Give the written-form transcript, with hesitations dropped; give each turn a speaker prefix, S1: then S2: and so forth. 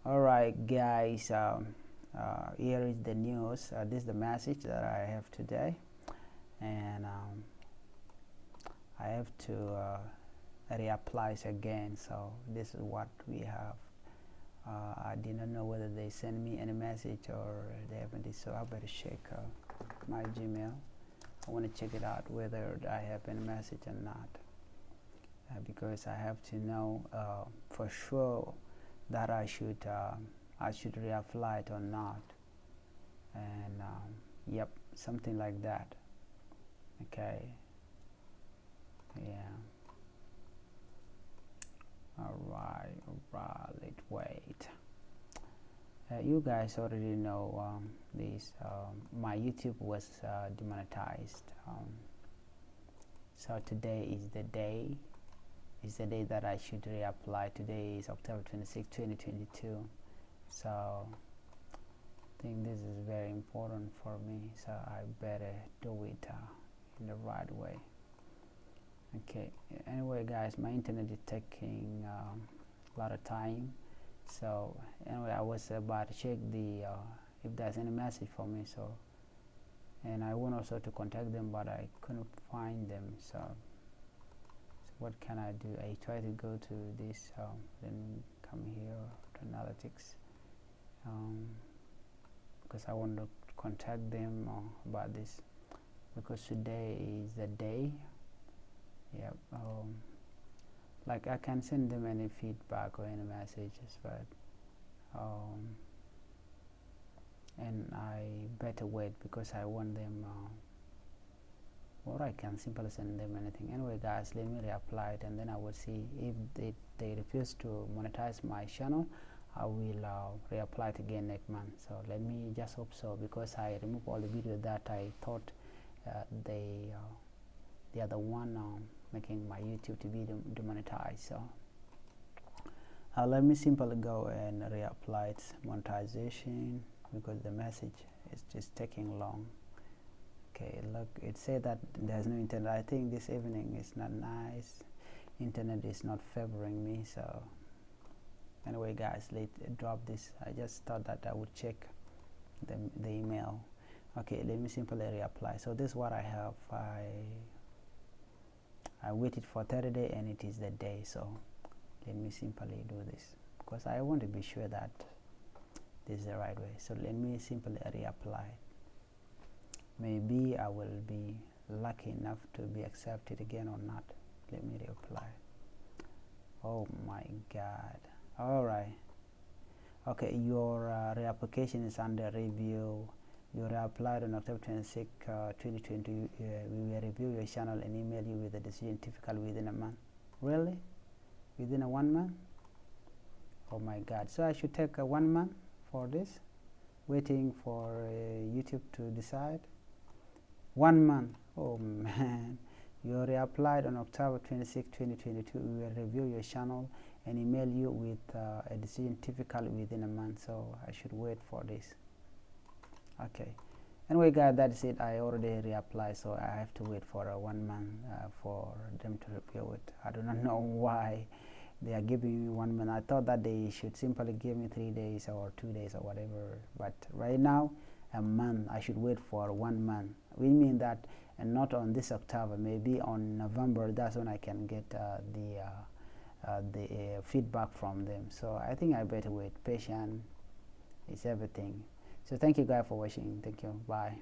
S1: All right, guys. Here is the news. This is the message that I have today, and I have to reapply again. So this is what we have. I did not know whether they sent me any message or they haven't. So I better check my Gmail. I want to check it out whether I have any message or not, because I have to know for sure that I should reapply it or not. And yep, something like that. Okay. Yeah. All right. Let's wait. You guys already know this. My YouTube was demonetized. So today is the day. Is the day that I should reapply. Today is October 26, 2022. So I think this is very important for me. So I better do it in the right way. Okay. Anyway, guys, my internet is taking a lot of time. So anyway, I was about to check the if there's any message for me. So, and I want also to contact them, but I couldn't find them. So what can I do? I try to go to this, then come here to analytics, because I want to contact them about this, because today is the day. Yeah. Like I can send them any feedback or any messages, but and I better wait because I want them. Or I can simply send them anything. Anyway, guys, let me reapply it, and then I will see if they refuse to monetize my channel. I will reapply it again next month. So let me just hope so, because I removed all the videos that I thought they are the one making my YouTube to be demonetized. So let me simply go and reapply it, monetization, because the message is just taking long. Okay, look, it said that there's no internet. I think this evening is not nice. Internet is not favoring me. So anyway, guys, let's drop this. I just thought that I would check the email. Okay, let me simply reapply. So this is what I have. I waited for 30 days and it is the day. So let me simply do this, because I want to be sure that this is the right way. So let me simply reapply. Maybe I will be lucky enough to be accepted again or not. Let me reapply. Oh my God. All right. Okay, your reapplication is under review. You reapplied on October 26, 2020. We will review your channel and email you with a decision typically within a month. Really? Within a 1 month? Oh my God. So I should take 1 month for this? Waiting for YouTube to decide? 1 month. Oh man. You reapplied on October 26, 2022. We will review your channel and email you with a decision typically within a month. So I should wait for this. Okay. Anyway, guys, that's it. I already reapplied, so I have to wait for 1 month for them to review it. I do not know why they are giving me 1 month. I thought that they should simply give me 3 days or 2 days or whatever. But right now, a month. I should wait for 1 month. We mean that, and not on this October. Maybe on November. That's when I can get the feedback from them. So I think I better wait. Patience is everything. So thank you guys for watching. Thank you. Bye.